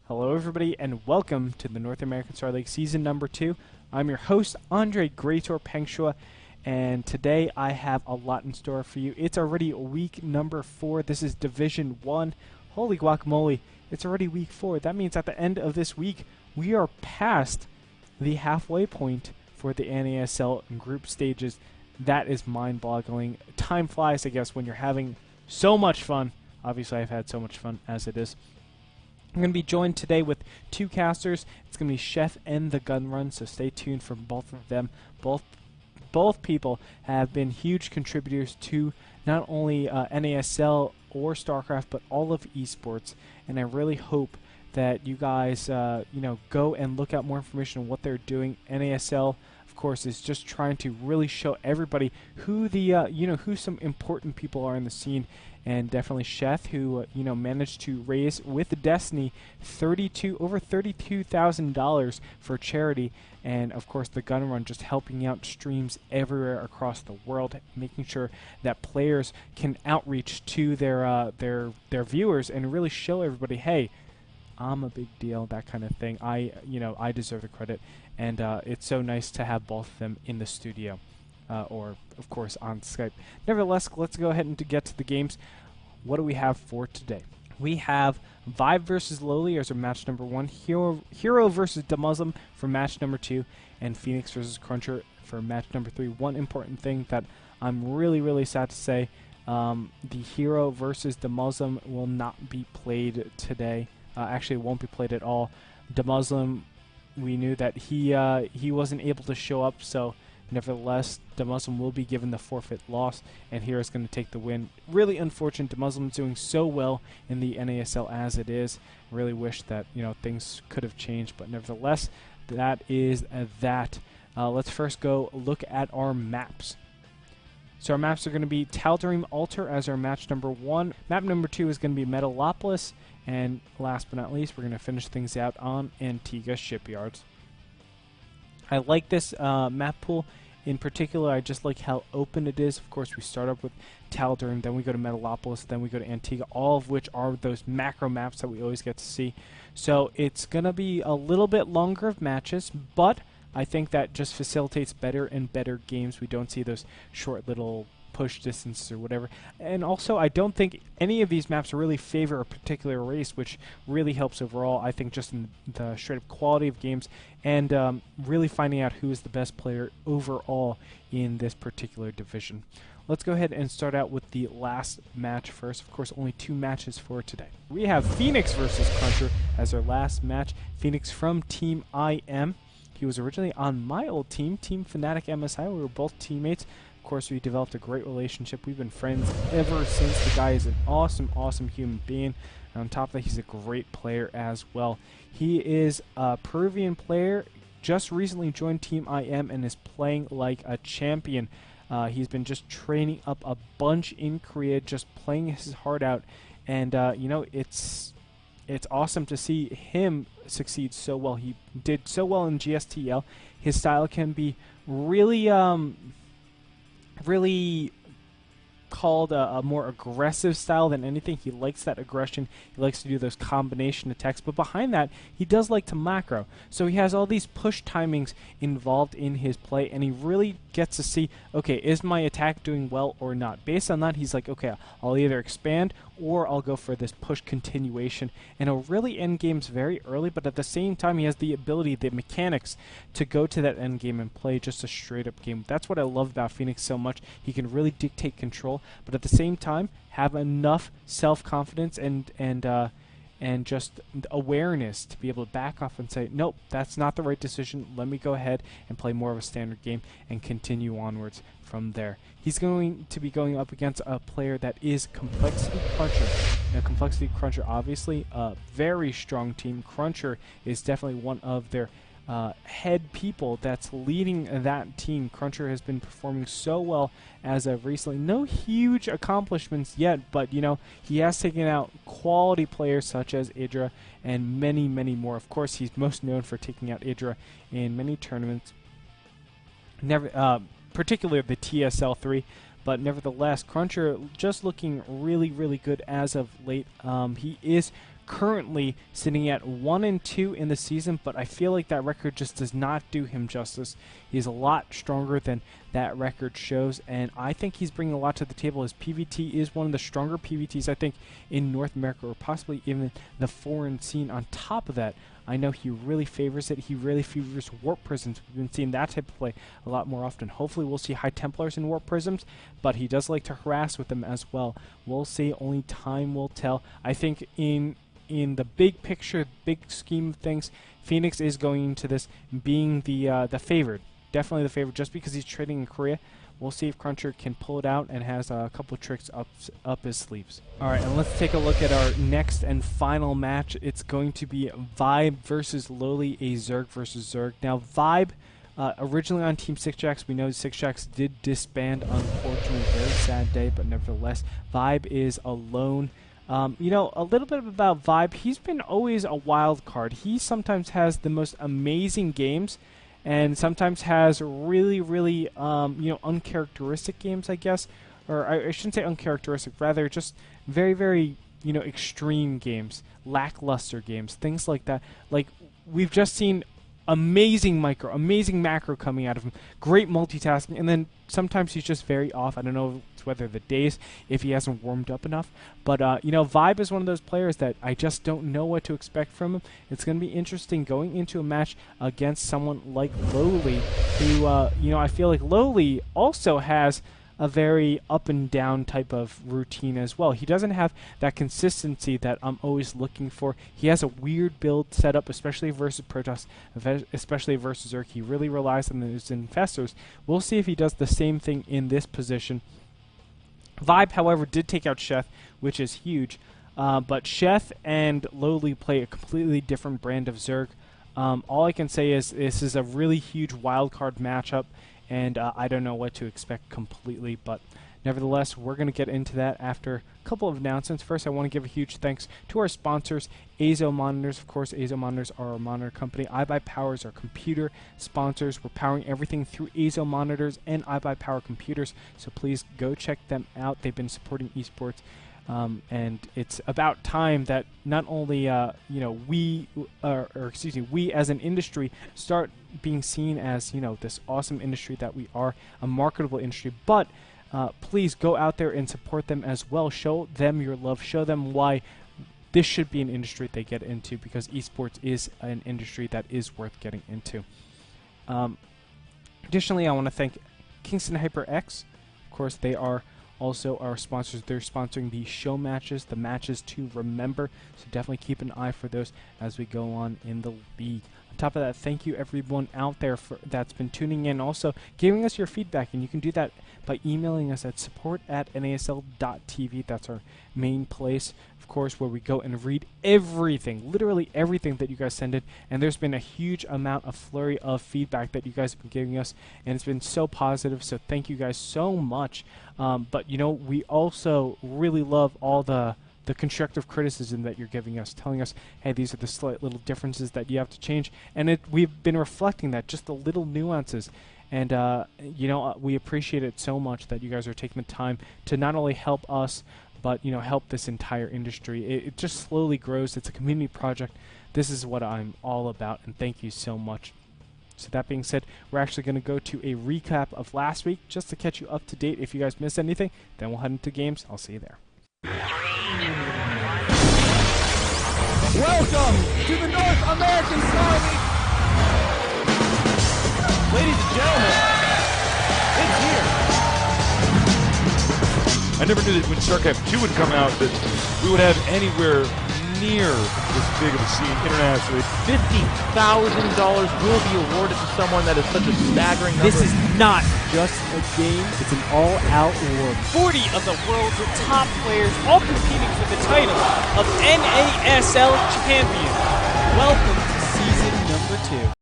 Hello everybody and welcome to the North American Star League Season number 2. I'm your host, Andre Greator Pengshua, and today I have a lot in store for you. It's already week number 4. This is Division 1. Holy guacamole, it's already week 4. That means at the end of this week, we are past the halfway point for the NASL group stages. That is mind-boggling. Time flies, I guess, when you're having so much fun. Obviously, I've had so much fun as it is. I'm going to be joined today with two casters. It's going to be Chef and the Gun Run, so stay tuned for both of them. Both people have been huge contributors to not only NASL or Starcraft, but all of esports. And I really hope that you guys, go and look out more information on what they're doing. NASL, of course, is just trying to really show everybody who the, who some important people are in the scene. And definitely Chef, who managed to raise with Destiny over $32,000 for charity, and of course the Gun Run just helping out streams everywhere across the world, making sure that players can outreach to their viewers and really show everybody, hey, I'm a big deal, that kind of thing. I deserve the credit, and it's so nice to have both of them in the studio. Or, of course, on Skype. Nevertheless, let's go ahead and get to the games. What do we have for today? We have Vibe versus Lowly as our match number 1, Hero versus Demuslim for match number 2, and Phoenix versus Cruncher for match number 3. One important thing that I'm really sad to say, the Hero versus Demuslim will not be played today. Actually, it won't be played at all. Demuslim, we knew that he wasn't able to show up, so nevertheless, Demuslim will be given the forfeit loss, and Hero's going to take the win. Really unfortunate. Demuslim's doing so well in the NASL as it is. Really wish that things could have changed, but nevertheless, that is that. Let's first go look at our maps. So our maps are going to be Tal'Darim Altar as our match number 1. Map number 2 is going to be Metalopolis, and last but not least, we're going to finish things out on Antigua Shipyards. I like this map pool. In particular, I just like how open it is. Of course, we start up with Tal'Darim, then we go to Metalopolis, then we go to Antigua, all of which are those macro maps that we always get to see. So it's going to be a little bit longer of matches, but I think that just facilitates better and better games. We don't see those short little push distances or whatever. And also, I don't think any of these maps really favor a particular race, which really helps overall, I think, just in the straight-up quality of games and really finding out who is the best player overall in this particular division. Let's go ahead and start out with the last match first. Of course, only 2 matches for today. We have Phoenix versus Cruncher as our last match. Phoenix from Team IM. He was originally on my old team, Team Fnatic MSI. We were both teammates. Of course, we developed a great relationship. We've been friends ever since. The guy is an awesome human being. And on top of that, he's a great player as well. He is a Peruvian player, just recently joined Team IM and is playing like a champion. He's been just training up a bunch in Korea, just playing his heart out. And, it's awesome to see him succeed so well. He did so well in GSTL. His style can be really called a more aggressive style than anything. He likes that aggression. He likes to do those combination attacks. But behind that, he does like to macro. So he has all these push timings involved in his play, and he really gets to see, okay, is my attack doing well or not? Based on that, he's like, okay, I'll either expand or I'll go for this push continuation. And he'll really end games very early, but at the same time, he has the ability, the mechanics, to go to that end game and play just a straight-up game. That's what I love about Phoenix so much. He can really dictate control, but at the same time, have enough self-confidence and just awareness to be able to back off and say, nope, that's not the right decision. Let me go ahead and play more of a standard game and continue onwards from there. He's going to be going up against a player that is Complexity Cruncher. Now, Complexity Cruncher, obviously, a very strong team. Cruncher is definitely one of their head people that's leading that team. Cruncher has been performing so well as of recently. No huge accomplishments yet, but he has taken out quality players such as Idra and many more. Of course, he's most known for taking out Idra in many tournaments, particularly the TSL 3. But nevertheless, Cruncher just looking really good as of late. He is currently sitting at 1-2 in the season, but I feel like that record just does not do him justice. He's a lot stronger than that record shows, and I think he's bringing a lot to the table. His PVT is one of the stronger PVTs, I think, in North America, or possibly even the foreign scene. On top of that, I know he really favors it. He really favors Warp Prisms. We've been seeing that type of play a lot more often. Hopefully we'll see High Templars in Warp Prisms, but he does like to harass with them as well. We'll see. Only time will tell. I think in the big picture, big scheme of things, Phoenix is going into this being the favored. Definitely the favorite, just because he's trading in Korea. We'll see if Cruncher can pull it out and has a couple of tricks up his sleeves. All right, and let's take a look at our next and final match. It's going to be Vibe versus Lowly, a Zerg versus Zerg. Now, Vibe, originally on Team Six Jacks, we know Six Jacks did disband, unfortunately. Very sad day, but nevertheless, Vibe is alone. You know, a little bit about Vibe. He's been always a wild card. He sometimes has the most amazing games, and sometimes has really, really, you know, uncharacteristic games, I guess. Or I shouldn't say uncharacteristic, rather just very, very, you know, extreme games, lackluster games, things like that. Like, we've just seen amazing micro, amazing macro coming out of him, great multitasking, and then sometimes he's just very off. I don't know whether the days, if he hasn't warmed up enough, but you know, Vibe is one of those players that I just don't know what to expect from him. It's going to be interesting going into a match against someone like Lowly, who you know, I feel like Lowly also has a very up and down type of routine as well. He doesn't have that consistency that I'm always looking for. He has a weird build setup, especially versus Protoss, especially versus Zerg. He really relies on those infestors. We'll see if he does the same thing in this position. Vibe, however, did take out Sheth, which is huge. But Sheth and Lowly play a completely different brand of Zerg. All I can say is this is a really huge wildcard matchup, and I don't know what to expect completely, but nevertheless, we're going to get into that after a couple of announcements. First, I want to give a huge thanks to our sponsors, Azo Monitors. Of course, Azo Monitors are our monitor company. iBuyPower is our computer sponsors. We're powering everything through Azo Monitors and iBuyPower computers, so please go check them out. They've been supporting esports. And it's about time that not only you know, we as an industry start being seen as, you know, this awesome industry that we are, a marketable industry, but please go out there and support them as well. Show them your love. Show them why this should be an industry they get into, because esports is an industry that is worth getting into. Additionally, I want to thank Kingston HyperX. Of course, they are also our sponsors. They're sponsoring the show matches, the matches to remember, so definitely keep an eye for those as we go on in the league. On top of that, thank you everyone out there that's been tuning in, also giving us your feedback, and you can do that by emailing us at support@nasl.tv. That's our main place, of course, where we go and read everything, literally everything that you guys send in, and there's been a huge amount of flurry of feedback that you guys have been giving us, and it's been so positive, so thank you guys so much. But you know, we also really love all the constructive criticism that you're giving us, telling us, hey, these are the slight little differences that you have to change, and we've been reflecting that, just the little nuances. And you know, we appreciate it so much that you guys are taking the time to not only help us, but you know, help this entire industry. It just slowly grows. It's a community project. This is what I'm all about, and thank you so much. So that being said, we're actually going to go to a recap of last week, just to catch you up to date if you guys missed anything. Then we'll head into games. I'll see you there. Welcome to the North American Star League. Ladies and gentlemen, it's here. I never knew that when Starcraft 2 would come out that we would have anywhere near this big of a scene internationally. $50,000 will be awarded to someone that is such a staggering number. This is not just a game, it's an all-out war. 40 of the world's top players all competing for the title of NASL champion. Welcome to season number 2.